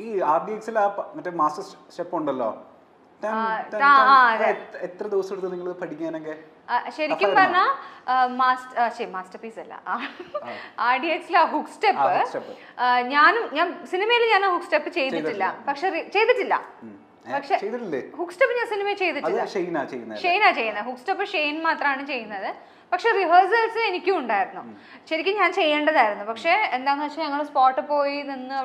ഈ RDX മറ്റേ master chef ഉണ്ടല്ലോ, എത്ര ദിവസം എടുത്തു നിങ്ങൾ പഠിക്കാനൊക്കെ? ശരിക്കും പറഞ്ഞാൽ മാസ്റ്റർ പീസ് അല്ല, RDXലെ ഹുക്ക് സ്റ്റെപ്പ് ഞാൻ സിനിമയിൽ ഞാൻ ഹുക്ക് സ്റ്റെപ്പ് ചെയ്തിട്ടില്ല. പക്ഷെ ഹുക്ക് സ്റ്റെപ്പ് ഞാൻ സിനിമയിൽ ചെയ്തിട്ടില്ല. ഷെയ്നാ ചെയ്യുന്നത്. ഹുക്ക് സ്റ്റെപ്പ് ഷെയ്ൻ മാത്രമാണ് ചെയ്യുന്നത്. പക്ഷെ റിഹേഴ്സൽസ് എനിക്കും ഉണ്ടായിരുന്നു. ശരിക്കും ഞാൻ ചെയ്യേണ്ടതായിരുന്നു. പക്ഷെ എന്താന്ന് വെച്ചാൽ ഞങ്ങൾ സ്പോട്ടിൽ പോയി നിന്ന്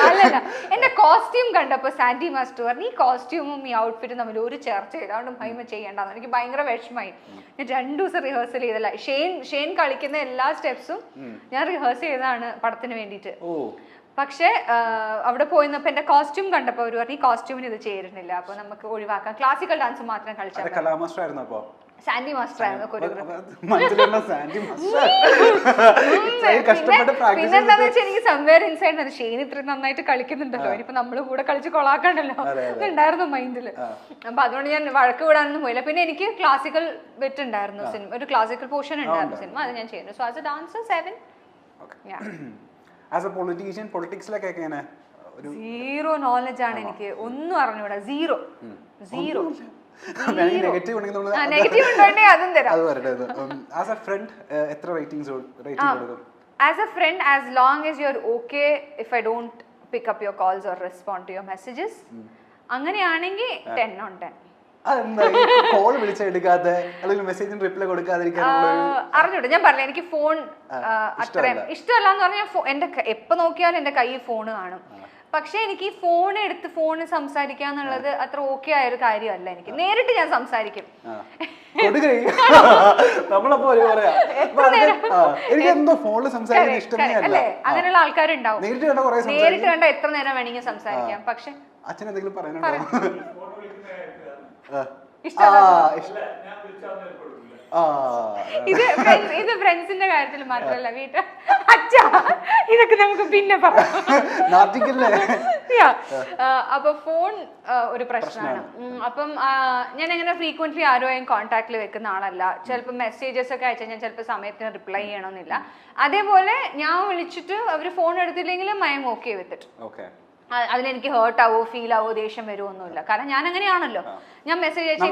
അല്ലല്ല, എന്റെ കോസ്റ്റ്യൂം കണ്ടപ്പോ സാൻഡി മാസ്റ്റർ പറഞ്ഞു ഈ കോസ്റ്റ്യൂമും ഈ ഔട്ട്ഫിറ്റും തമ്മിൽ ഒരു ചർച്ചയില്ല, അതുകൊണ്ട് മഹിമ ചെയ്യേണ്ടെന്ന്. എനിക്ക് ഭയങ്കര വിഷമായി. ഞാൻ 2 ദിവസം റിഹേഴ്സൽ ചെയ്തല്ല. ഷെയ്ൻ കളിക്കുന്ന എല്ലാ സ്റ്റെപ്സും ഞാൻ റിഹേഴ്സൽ ചെയ്തതാണ് പടത്തിന് വേണ്ടിയിട്ട്. പക്ഷെ അവിടെ പോയിന്നപ്പോ എന്റെ കോസ്റ്റ്യൂം കണ്ടപ്പോ അവർ പറഞ്ഞു ഈ കോസ്റ്റ്യൂമിന് ഇത് ചേരുന്നില്ല, അപ്പൊ നമുക്ക് ഒഴിവാക്കാം, ക്ലാസിക്കൽ ഡാൻസ് മാത്രം കളിച്ചാൽ. സാൻഡി മാസ്റ്റർ ആയിരുന്നു പിന്നെന്താന്ന് വെച്ചാൽ എനിക്ക് സംവേർ ഇൻസൈഡ് ഷെയ്ൻ ഇത്രയും നന്നായിട്ട് കളിക്കുന്നുണ്ടല്ലോ, ഇനിയിപ്പോ നമ്മള് കൂടെ കളിച്ച് കൊളാക്കണ്ടല്ലോ ഉണ്ടായിരുന്നു മൈൻഡില്. അപ്പൊ അതുകൊണ്ട് ഞാൻ വഴക്ക് വിടാനൊന്നും പോയില്ല. പിന്നെ എനിക്ക് ക്ലാസിക്കൽ ബിറ്റ് ഉണ്ടായിരുന്നു സിനിമ, ഒരു ക്ലാസിക്കൽ പോർഷൻ ഉണ്ടായിരുന്നു സിനിമ, അത് ഞാൻ ചെയ്യുന്നു. So as a dancer 7. As a politician പൊളിറ്റിക്സിലൊക്കെ എങ്ങനെ? സീറോ നോളജ് ആണ് എനിക്ക്, ഒന്നും അറിഞ്ഞൂടാ. സീറോ. നെഗറ്റീവ് ഉണ്ടോണ്ടേ അതും തരാം. ആസ് എ ഫ്രണ്ട് എത്ര റേറ്റിംഗ്സ് കൊടുക്കും? As a friend, as long as you're okay if I don't pick up your calls or respond to your messages, അങ്ങനെയാണെങ്കിൽ 10 on 10. അറിഞ്ഞൂടെ, ഞാൻ പറഞ്ഞില്ല എനിക്ക് ഫോൺ അത്രയും ഇഷ്ടമല്ല എന്ന് പറഞ്ഞാൽ എന്റെ എപ്പോ നോക്കിയാലും എന്റെ കയ്യിൽ ഫോണ് കാണും. പക്ഷെ എനിക്ക് ഈ ഫോൺ എടുത്ത് ഫോണിൽ സംസാരിക്കുക എന്നുള്ളത് അത്ര ഓക്കെ ആയ ഒരു കാര്യമല്ല. എനിക്ക് നേരിട്ട് ഞാൻ സംസാരിക്കും. അല്ലേ, അങ്ങനെയുള്ള ആൾക്കാരുണ്ടാവും. നേരിട്ട് കണ്ട എത്ര നേരം വേണമെങ്കിൽ സംസാരിക്കാം. പക്ഷെ ഇത് ഫ്രണ്ട്സിന്റെ കാര്യത്തിൽ മാത്രല്ല, വീട്ടിൽ അച്ഛാ ഇതൊക്കെ നമുക്ക് പിന്നെ പറയാം. അപ്പൊ ഫോൺ ഒരു പ്രശ്നമാണ്. അപ്പം ഞാൻ അങ്ങനെ ഫ്രീക്വന്റ്ലി ആരോയും കോൺടാക്റ്റിൽ വെക്കുന്ന ആളല്ല. ചിലപ്പോൾ മെസ്സേജസ് ഒക്കെ അയച്ചാൽ ഞാൻ ചിലപ്പോൾ സമയത്തിന് റിപ്ലൈ ചെയ്യണമെന്നില്ല. അതേപോലെ ഞാൻ വിളിച്ചിട്ട് അവര് ഫോൺ എടുത്തില്ലെങ്കിൽ I am okay with it. അതിലെനിക്ക് ഹേർട്ട് ആവോ ഫീൽ ആവോ ദേഷ്യം വരുമോ ഒന്നുമില്ല. കാരണം ഞാൻ അങ്ങനെയാണല്ലോ. ഞാൻ മെസ്സേജ് അയച്ചാൽ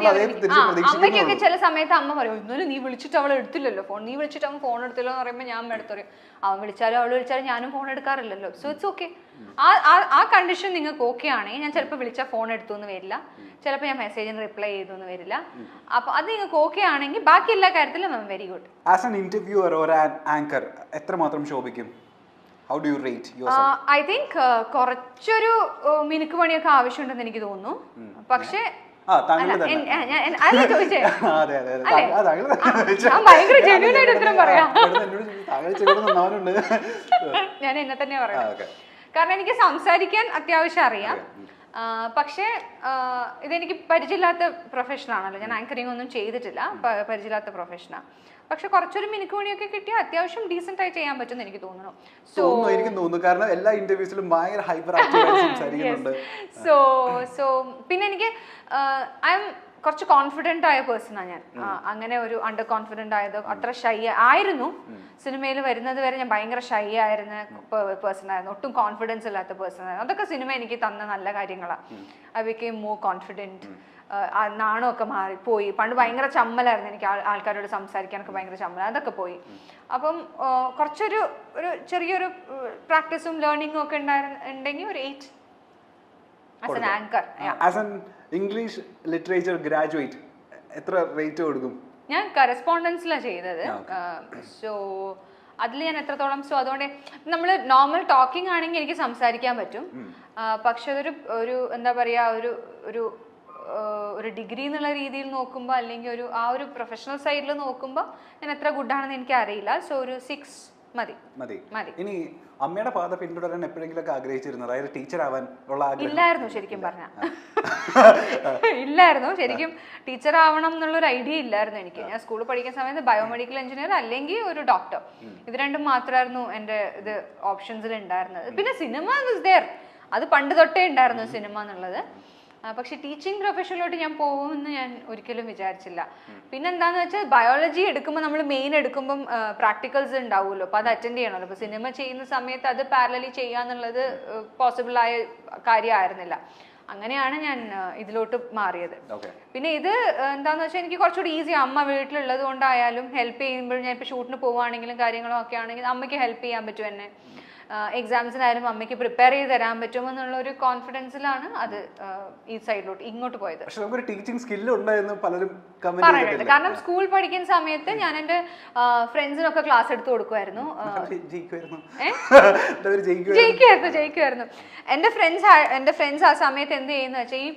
അമ്മയ്ക്കൊക്കെ ചില സമയത്ത് അമ്മ പറയും ഇന്നലെ നീ വിളിച്ചിട്ട് അവൾ എടുത്തില്ലല്ലോ ഫോൺ, നീ വിളിച്ചിട്ട് അവൻ ഫോൺ എടുത്തില്ലോ എന്ന് പറയുമ്പോൾ ഞാൻ എടുത്തു പറയും അവൻ വിളിച്ചാലും അവൾ വിളിച്ചാലും ഞാനും ഫോൺ എടുക്കാറില്ലല്ലോ. So it's okay. ആ കണ്ടീഷൻ നിങ്ങൾക്ക് ഓക്കെ ആണെങ്കിൽ ഞാൻ ചിലപ്പോൾ വിളിച്ചാൽ ഫോൺ എടുത്തു എന്ന് വരില്ല, ചിലപ്പോൾ ഞാൻ മെസ്സേജിന് റിപ്ലൈ ചെയ്തു എന്ന് വരില്ല. അപ്പൊ അത് നിങ്ങൾക്ക് ഓക്കെ ആണെങ്കിൽ ബാക്കി എല്ലാ കാര്യത്തിലും very good. As an interviewer or an anchor എത്രമാത്രം ശോഭിക്കും? How do you rate yourself? I think കുറച്ചൊരു മിനുക്ക് പണിയൊക്കെ ആവശ്യമുണ്ടെന്ന് എനിക്ക് തോന്നുന്നു. പക്ഷേ ഭയങ്കര ജെന്യൂൻ ആയിട്ട് ഉത്തരം പറയാം. ഞാൻ എന്നെ തന്നെ പറയാം. കാരണം എനിക്ക് സംസാരിക്കാൻ അത്യാവശ്യം അറിയാം. പക്ഷേ ഇതെനിക്ക് പരിചയമില്ലാത്ത പ്രൊഫഷനാണല്ലോ. ഞാൻ ആങ്കറിങ് ഒന്നും ചെയ്തിട്ടില്ല, പരിചയമില്ലാത്ത പ്രൊഫഷനാണ്. പക്ഷെ കുറച്ചൊരു മിനുക്ക് പണിയൊക്കെ കിട്ടിയാൽ അത്യാവശ്യം ഡീസെന്റ് ആയി ചെയ്യാൻ പറ്റുമെന്ന് എനിക്ക് തോന്നുന്നു. സോ പിന്നെ എനിക്ക് ഐ എം കുറച്ച് കോൺഫിഡന്റ് ആയ പേഴ്സണാണ് ഞാൻ. അങ്ങനെ ഒരു അണ്ടർ കോൺഫിഡന്റ് ആയത് അത്ര ഷൈ ആയിരുന്നു. സിനിമയിൽ വരുന്നത് വരെ ഞാൻ ഭയങ്കര ഷൈ ആയിരുന്ന പേഴ്സൺ ആയിരുന്നു, ഒട്ടും കോൺഫിഡൻസ് ഇല്ലാത്ത പേഴ്സൺ ആയിരുന്നു. അതൊക്കെ സിനിമ എനിക്ക് തന്ന നല്ല കാര്യങ്ങളാണ്. I became more confident. നാണമൊക്കെ മാറിപ്പോയി. പണ്ട് ഭയങ്കര ചമ്മലായിരുന്നു എനിക്ക്, ആൾക്കാരോട് സംസാരിക്കാനൊക്കെ ഭയങ്കര ചമ്മല, അതൊക്കെ പോയി. അപ്പം കുറച്ചൊരു ചെറിയൊരു പ്രാക്ടീസും ലേണിംഗും ഒക്കെ ഉണ്ടെങ്കിൽ ഒരു 8 as an anchor. As an English literature graduate എത്ര റേറ്റ് കൊടുക്കും? ഞാൻ കറസ്പോണ്ടൻസിലാണ് ചെയ്തത്. സോ അതിൽ ഞാൻ എത്രത്തോളം, സോ അതുകൊണ്ട് നമ്മൾ നോർമൽ ടോക്കിംഗ് ആണെങ്കിൽ എനിക്ക് സംസാരിക്കാൻ പറ്റും. പക്ഷെ ഒരു എന്താ പറയാ ഒരു ഡിഗ്രി എന്നുള്ള രീതിയിൽ നോക്കുമ്പോൾ അല്ലെങ്കിൽ ആ ഒരു പ്രൊഫഷണൽ സൈഡിൽ നോക്കുമ്പോൾ ഞാൻ എത്ര ഗുഡാണെന്ന് എനിക്ക് അറിയില്ല. സോ ഒരു 6 മതി. ഇനി അമ്മയുടെ പാത പിന്തുടരാൻ എപ്പോഴെങ്കിലും ആഗ്രഹിച്ചിരുന്നു? അതായത് ടീച്ചർ ആവാൻ ഉള്ള ആഗ്രഹം ഇല്ലായിരുന്നു ശരിക്കും പറഞ്ഞാൽ. ഇല്ലായിരുന്നു ശരിക്കും, ടീച്ചർ ആവണം എന്നുള്ളൊരു ഐഡിയ ഇല്ലായിരുന്നു എനിക്ക്. ഞാൻ സ്കൂളിൽ പഠിക്കുന്ന സമയത്ത് ബയോമെഡിക്കൽ എഞ്ചിനീയർ അല്ലെങ്കിൽ ഒരു ഡോക്ടർ, ഇത് രണ്ടും മാത്രമായിരുന്നു എൻ്റെ ഇത് ഓപ്ഷൻസിൽ ഉണ്ടായിരുന്നത്. പിന്നെ സിനിമ വാസ് ദേർ, അത് പണ്ട് തൊട്ടേ ഉണ്ടായിരുന്നു സിനിമ എന്നുള്ളത്. പക്ഷെ ടീച്ചിങ് പ്രൊഫഷനിലോട്ട് ഞാൻ പോകുമെന്ന് ഞാൻ ഒരിക്കലും വിചാരിച്ചില്ല. പിന്നെ എന്താന്ന് വെച്ചാൽ ബയോളജി എടുക്കുമ്പോൾ നമ്മൾ മെയിൻ എടുക്കുമ്പം പ്രാക്ടിക്കൽസ് ഉണ്ടാവുമല്ലോ, അപ്പോൾ അത് അറ്റൻഡ് ചെയ്യണമല്ലോ. അപ്പോൾ സിനിമ ചെയ്യുന്ന സമയത്ത് അത് പാരലലി ചെയ്യാന്നുള്ളത് പോസിബിൾ ആയ കാര്യമായിരുന്നില്ല. അങ്ങനെയാണ് ഞാൻ ഇതിലോട്ട് മാറിയത്. പിന്നെ ഇത് എന്താന്ന് വെച്ചാൽ എനിക്ക് കുറച്ചുകൂടി ഈസി, അമ്മ വീട്ടിലുള്ളത് കൊണ്ടായാലും ഹെൽപ്പ് ചെയ്യുമ്പോഴും ഞാൻ ഇപ്പോൾ ഷൂട്ടിന് പോവുകയാണെങ്കിലും കാര്യങ്ങളോ ഒക്കെ ആണെങ്കിലും അമ്മയ്ക്ക് ഹെൽപ്പ് ചെയ്യാൻ പറ്റും എന്നെ. എക്സാംസിനായാലും അമ്മയ്ക്ക് പ്രിപ്പയർ ചെയ്ത് തരാൻ പറ്റുമെന്നുള്ള ഒരു കോൺഫിഡൻസിലാണ് അത് ഈ സൈഡിലോട്ട് ഇങ്ങോട്ട് പോയത്. പറയുന്നുണ്ട്. കാരണം സ്കൂൾ പഠിക്കുന്ന സമയത്ത് ഞാൻ എൻ്റെ ഫ്രണ്ട്സിനൊക്കെ ക്ലാസ് എടുത്ത് കൊടുക്കുമായിരുന്നു. ജയിക്കുമായിരുന്നു. എൻ്റെ ഫ്രണ്ട്സ് ആ സമയത്ത് എന്ത് ചെയ്യുന്ന വെച്ചാൽ ഈ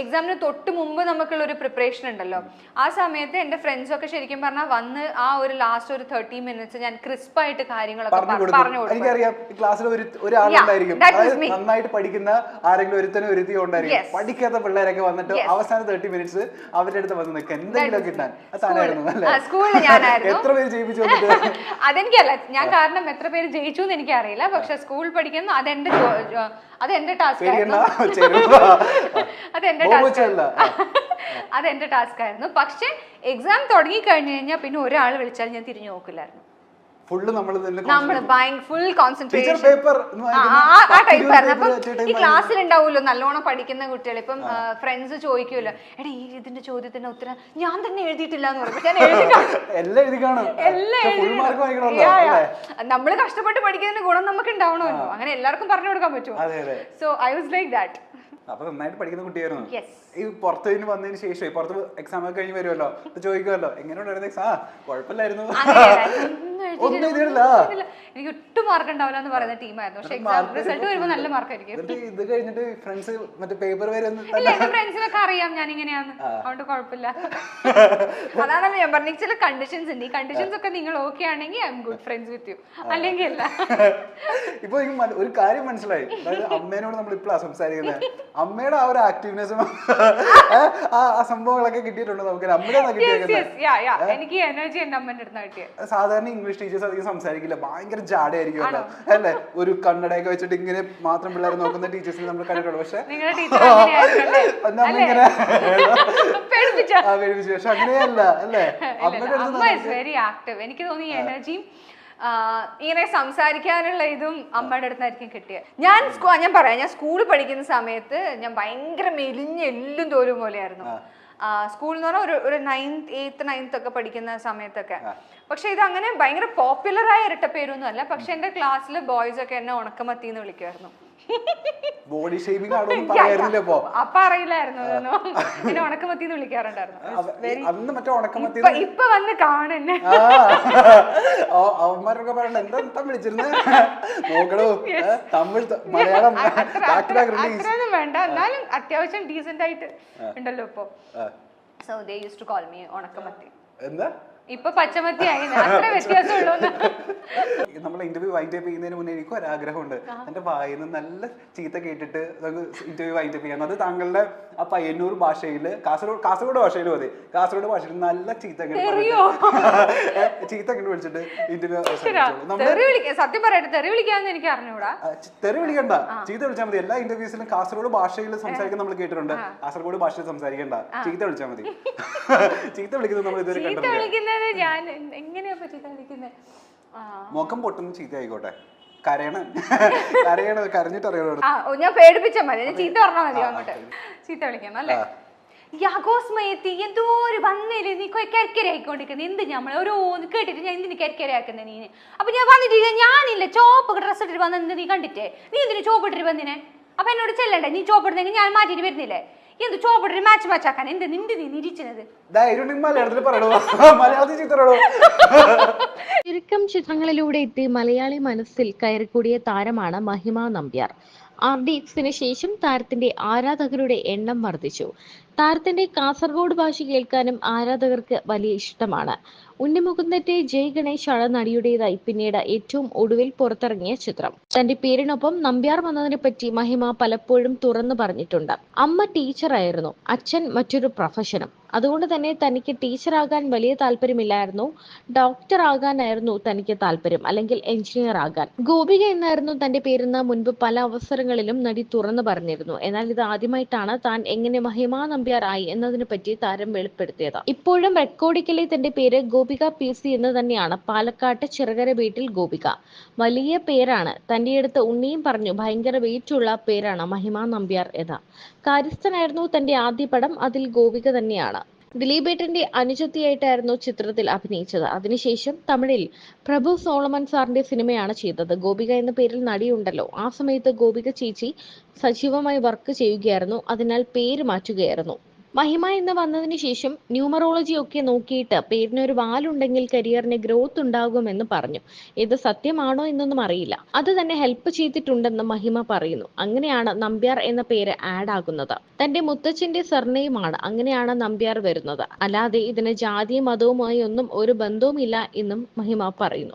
എക്സാമിന് തൊട്ട് മുമ്പ് നമുക്കുള്ള ഒരു പ്രിപ്പറേഷൻ ഉണ്ടല്ലോ, ആ സമയത്ത് എൻ്റെ ഫ്രണ്ട്സൊക്കെ ശരിക്കും പറഞ്ഞാൽ വന്ന് ആ ഒരു ലാസ്റ്റ് ഒരു 30 minutes ഞാൻ ക്രിസ്പായിട്ട് കാര്യങ്ങളൊക്കെ പറഞ്ഞു കൊടുക്കും. ക്ലാസ്സിൽ ഒരാളുണ്ടായിരിക്കും നന്നായിട്ട് പഠിക്കുന്ന ആരെങ്കിലും ഒരുത്തനും ഒരുത്തി ഉണ്ടായിരിക്കും, പഠിക്കാത്ത പിള്ളേരൊക്കെ വന്നിട്ട് അവസാന 30 minutes അവരുടെ അടുത്ത് വന്ന് നിൽക്കാൻ എന്തെങ്കിലും കിട്ടാൻ. സ്കൂളിൽ ഞാനായിരുന്നു. എത്ര പേര് ജയിപ്പിച്ചു? അതെനിക്കല്ല, ഞാൻ കാരണം എത്ര പേര് ജയിച്ചു എന്ന് എനിക്കറിയില്ല. പക്ഷെ സ്കൂൾ പഠിക്കുന്ന അതെന്റെ ടാസ്ക് ആയിരുന്നു. അതെന്റെ ടാസ്ക് ആയിരുന്നു. പക്ഷെ എക്സാം തുടങ്ങി കഴിഞ്ഞു കഴിഞ്ഞാൽ പിന്നെ ഒരാൾ വിളിച്ചാൽ ഞാൻ തിരിഞ്ഞു നോക്കില്ലായിരുന്നു. ഫുൾ കോൺസെൻട്രേഷൻ ആ ടൈപ്പ് ആയിരുന്നു. അപ്പം ഈ ക്ലാസ്സിൽ ഉണ്ടാവുമല്ലോ നല്ലോണം പഠിക്കുന്ന കുട്ടികൾ, ഇപ്പം ഫ്രണ്ട്സ് ചോദിക്കുമല്ലോ, എടാ ഈ ഇതിന്റെ ചോദ്യത്തിന്റെ ഉത്തരം ഞാൻ തന്നെ എഴുതിയിട്ടില്ല എന്ന് പറയുമ്പോൾ ഞാൻ നമ്മള് കഷ്ടപ്പെട്ട് പഠിക്കുന്നതിന്റെ ഗുണം നമുക്ക് ഉണ്ടാവണമല്ലോ, അങ്ങനെ എല്ലാവർക്കും പറഞ്ഞു കൊടുക്കാൻ പറ്റുമോ. So I was like that. അപ്പൊ നന്നായിട്ട് പഠിക്കുന്ന കുട്ടിയായിരുന്നു. ഈ പുറത്തു വന്നതിന് ശേഷം പുറത്ത് എക്സാം ഒക്കെ കഴിഞ്ഞ് വരുമല്ലോ, ചോദിക്കുമല്ലോ എങ്ങനെയുണ്ടായിരുന്നു എക്സാം? കുഴപ്പമില്ലായിരുന്നു, എനിക്ക് ഒട്ടും മാർക്ക് ഉണ്ടാവില്ല എന്ന് പറയുന്ന ടീമായിരുന്നു. പക്ഷെ എക്സാം റിസൾട്ട് വരുമ്പോൾ നല്ല മാർക്കായിരിക്കും. ഇത് കഴിഞ്ഞിട്ട് ഫ്രണ്ട്സ് മറ്റേ പേപ്പർ വരെ എന്റെ ഫ്രണ്ട്സിനൊക്കെ അറിയാം ഞാൻ ഇങ്ങനെയാന്ന്, അതുകൊണ്ട് കുഴപ്പമില്ല. അതാണല്ലോ ഞാൻ പറഞ്ഞ ചില കണ്ടീഷൻസ് ഉണ്ട്. ഈ കണ്ടീഷൻസ് ഒക്കെ നിങ്ങൾ ഓക്കെ ആണെങ്കിൽ I M good friends with you, അല്ലെങ്കിൽ അല്ല. ഇപ്പൊ ഒരു കാര്യം മനസ്സിലായി, അതായത് അമ്മേനോട് നമ്മൾ ഇപ്പോഴാണ് സംസാരിക്കുന്നത്, അമ്മയുടെ ആ ഒരു ആക്റ്റീവ്നെസ്സും ആ സംഭവങ്ങളൊക്കെ കിട്ടിയിട്ടുണ്ട് നമുക്ക്. എനിക്ക് എനർജി എന്റെ അമ്മേന്റെ അടുത്ത് കിട്ടിയത്. സാധാരണ ഇംഗ്ലീഷ് ടീച്ചേഴ്സ് അധികം സംസാരിക്കില്ല, ഭയങ്കര ജാടയായിരിക്കുമല്ലോ അല്ലേ? ഒരു കണ്ണടയൊക്കെ വെച്ചിട്ട് ഇങ്ങനെ മാത്രം പിള്ളേരെ നോക്കുന്ന ടീച്ചേഴ്സിനെ നമ്മൾ കണ്ടിട്ടുള്ളൂ. പക്ഷെ പക്ഷെ അങ്ങനെയല്ല അല്ലേ? Very active. എനിക്ക് തോന്നി എനർജിയും ഇങ്ങനെ സംസാരിക്കാനുള്ള ഇതും അമ്മയുടെ അടുത്തായിരിക്കും കിട്ടിയത്. ഞാൻ പറയാം, ഞാൻ സ്കൂളിൽ പഠിക്കുന്ന സമയത്ത് ഞാൻ ഭയങ്കര മെലിഞ്ഞ എല്ലും തോലും പോലെയായിരുന്നു. സ്കൂളിൽ എന്ന് പറഞ്ഞാൽ ഒരു 9th 8th 9th ഒക്കെ പഠിക്കുന്ന സമയത്തൊക്കെ. പക്ഷെ ഇത് അങ്ങനെ ഭയങ്കര പോപ്പുലറായ ഇരട്ടപ്പേരൊന്നും അല്ല. പക്ഷെ എന്റെ ക്ലാസ്സിൽ ബോയ്സ് ഒക്കെ എന്നെ ഉണക്കമത്തി എന്ന് വിളിക്കുമായിരുന്നു. ബോഡി ഷേമിംഗ് ആണോന്ന് പറയാറില്ല. അപ്പൊ അറിയില്ലായിരുന്നു, എന്നെ ഉണക്കമത്തി എന്ന് വിളിക്കാറുണ്ടായിരുന്നു. ഇപ്പൊ വന്ന് കാണുന്നെ അവന്മാരൊക്കെ പറയണ്ട എന്താ വിളിച്ചിരുന്നേ നോക്കണോ, തമിഴ് മലയാളം അത്രയൊന്നും വേണ്ട, എന്നാലും അത്യാവശ്യം ഡീസന്റ് ആയിട്ട് ഉണ്ടല്ലോ ഇപ്പൊ. So they used to call me ഉണക്കമത്തി. എന്താ ഇപ്പൊ പച്ചമത്തി ആയി, അത്ര വ്യത്യാസമുള്ളൂ. നമ്മൾ ഇന്റർവ്യൂ വൈൻഡ് അപ്പ് ചെയ്യുന്നതിന് മുന്നേ എനിക്ക് ഒരാഗ്രഹമുണ്ട്, എന്റെ വായിന്ന് നല്ല ചീത്ത കേട്ടിട്ട് നമുക്ക് ഇന്റർവ്യൂ വൈൻഡ് അപ്പ് ചെയ്യാം. അത് താങ്കളുടെ ആ പയ്യന്നൂർ ഭാഷയില്, കാസർഗോഡ് ഭാഷയിൽ മതി, കാസർഗോഡ് ഭാഷയിൽ നല്ല ചീത്ത കണ്ടു വിളിച്ചിട്ട് ഇന്റർവ്യൂ. സത്യം പറയട്ടെ, തെറി വിളിക്കാന്ന് എനിക്ക് അറിഞ്ഞൂടാ. തെറി വിളിക്കണ്ട, ചീത്ത വിളിച്ചാൽ മതി. എല്ലാ ഇന്റർവ്യൂസിലും കാസർഗോഡ് ഭാഷയിൽ സംസാരിക്കാൻ നമ്മൾ കേട്ടിട്ടുണ്ട്, കാസർഗോഡ് ഭാഷയിൽ സംസാരിക്കണ്ട, ചീത്ത വിളിച്ചാൽ മതി. ചീത്ത വിളിക്കുന്നത് നമ്മൾ ഇതുവരെ കണ്ടിട്ടുണ്ട്. ഞാൻ എങ്ങനെയാ മുഖം പൊട്ടുന്ന ചീത്ത ആയിക്കോട്ടെ, കരഞ്ഞിട്ട് അറിയണോ? ഞാൻ പേടിപ്പിച്ചാൽ മതി, ഞാൻ ചീത്ത പറഞ്ഞാൽ മതി, അങ്ങോട്ട് ചീത്ത വിളിക്കാം അല്ലേ? യാഗോസ്മയത്തി എന്തോ ഒരു വന്നില്ലേ, നീ കരിക്കര ആയിക്കൊണ്ടിരിക്കുന്നത് എന്ത്? നമ്മൾ ഓരോ കേട്ടിട്ട് ഞാൻ എന്തിനു കരിക്കര ആക്കുന്നത് നീ? അപ്പൊ ഞാൻ വന്നിട്ട് ഞാനില്ല ചോപ്പ് ഡ്രസ് ഇട്ടിട്ട് വന്നത് നീ കണ്ടിട്ടേ, നീ എന്തിനു ചോപ്പ് ഇട്ടിട്ട് വന്നിനെ? അപ്പൊ എന്നോട് ചെല്ലണ്ടേ, നീ ചോപ്പ് ഇടുന്നെങ്കിൽ ഞാൻ മാറ്റിട്ട് വരുന്നില്ലേ? എന്ത് ചോപ്പിട്ട് മാച്ച് ആക്കാൻ എന്ത് നിന്റെ നീ നിരീച്ചത്? ചുരുക്കം ചിത്രങ്ങളിലൂടെ എത്തി മലയാളി മനസ്സിൽ കയറിക്കൂടിയ താരമാണ് മഹിമ നമ്പ്യാർ. RDXന് ശേഷം താരത്തിന്റെ ആരാധകരുടെ എണ്ണം വർദ്ധിച്ചു. താരത്തിന്റെ കാസർഗോഡ് ഭാഷ കേൾക്കാനും ആരാധകർക്ക് വലിയ ഇഷ്ടമാണ്. ഉണ്ണിമുകുന്ദന്റെ ജയ് ഗണേശാണ് നടിയുടേതായി പിന്നീട് ഏറ്റവും ഒടുവിൽ പുറത്തിറങ്ങിയ ചിത്രം. തന്റെ പേരിനൊപ്പം നമ്പ്യാർ വന്നതിനെ പറ്റി മഹിമ പലപ്പോഴും തുറന്നു പറഞ്ഞിട്ടുണ്ട്. അമ്മ ടീച്ചറായിരുന്നു, അച്ഛൻ മറ്റൊരു പ്രൊഫഷനും. അതുകൊണ്ട് തന്നെ തനിക്ക് ടീച്ചറാകാൻ വലിയ താല്പര്യമില്ലായിരുന്നു, ഡോക്ടർ ആകാനായിരുന്നു തനിക്ക് താല്പര്യം, അല്ലെങ്കിൽ എഞ്ചിനീയർ ആകാൻ. ഗോപിക എന്നായിരുന്നു തന്റെ പേരെന്ന് മുൻപ് പല അവസരങ്ങളിലും നടി തുറന്നു പറഞ്ഞിരുന്നു. എന്നാൽ ഇത് ആദ്യമായിട്ടാണ് താൻ എങ്ങനെ മഹിമ നമ്പ്യാർ ആയി എന്നതിനെ പറ്റി താരം വെളിപ്പെടുത്തിയത്. ഇപ്പോഴും റെക്കോർഡിക്കലി തന്റെ പേര് ഗോപിക PC എന്ന് തന്നെയാണ്. പാലക്കാട്ട് ചിറകര വീട്ടിൽ ഗോപിക. വലിയ പേരാണ്. തന്റെ അടുത്ത് ഉണ്ണിയും പറഞ്ഞു ഭയങ്കര വെയിറ്റുള്ള പേരാണ് മഹിമ നമ്പ്യാർ എന്ന്. കാര്യസ്ഥനായിരുന്നു തന്റെ ആദ്യ പടം. അതിൽ ഗോപിക തന്നെയാണ്. ദിലീപേട്ടന്റെ അനുജത്തിയായിട്ടായിരുന്നു ചിത്രത്തിൽ അഭിനയിച്ചത്. അതിനുശേഷം തമിഴിൽ പ്രഭു സോളമൻ സാറിന്റെ സിനിമയാണ് ചെയ്തത്. ഗോപിക എന്ന പേരിൽ നടിയുണ്ടല്ലോ. ആ സമയത്ത് ഗോപിക ചേച്ചി സജീവമായി വർക്ക് ചെയ്യുകയായിരുന്നു. അതിനാൽ പേര് മാറ്റുകയായിരുന്നു. മഹിമ എന്ന് വന്നതിന് ശേഷം ന്യൂമറോളജി ഒക്കെ നോക്കിയിട്ട് പേരിന് ഒരു വാലുണ്ടെങ്കിൽ കരിയറിന് ഗ്രോത്ത് ഉണ്ടാകുമെന്ന് പറഞ്ഞു. ഇത് സത്യമാണോ എന്നൊന്നും അറിയില്ല. അത് തന്നെ ഹെൽപ്പ് ചെയ്തിട്ടുണ്ടെന്ന് മഹിമ പറയുന്നു. അങ്ങനെയാണ് നമ്പ്യാർ എന്ന പേര് ആഡ് ആകുന്നത്. തന്റെ മുത്തച്ഛന്റെ സർനെയിമാണ്. അങ്ങനെയാണ് നമ്പ്യാർ വരുന്നത്. അല്ലാതെ ഇതിന് ജാതിയും മതവുമായി ഒന്നും ഒരു ബന്ധവുമില്ല എന്നും മഹിമ പറയുന്നു.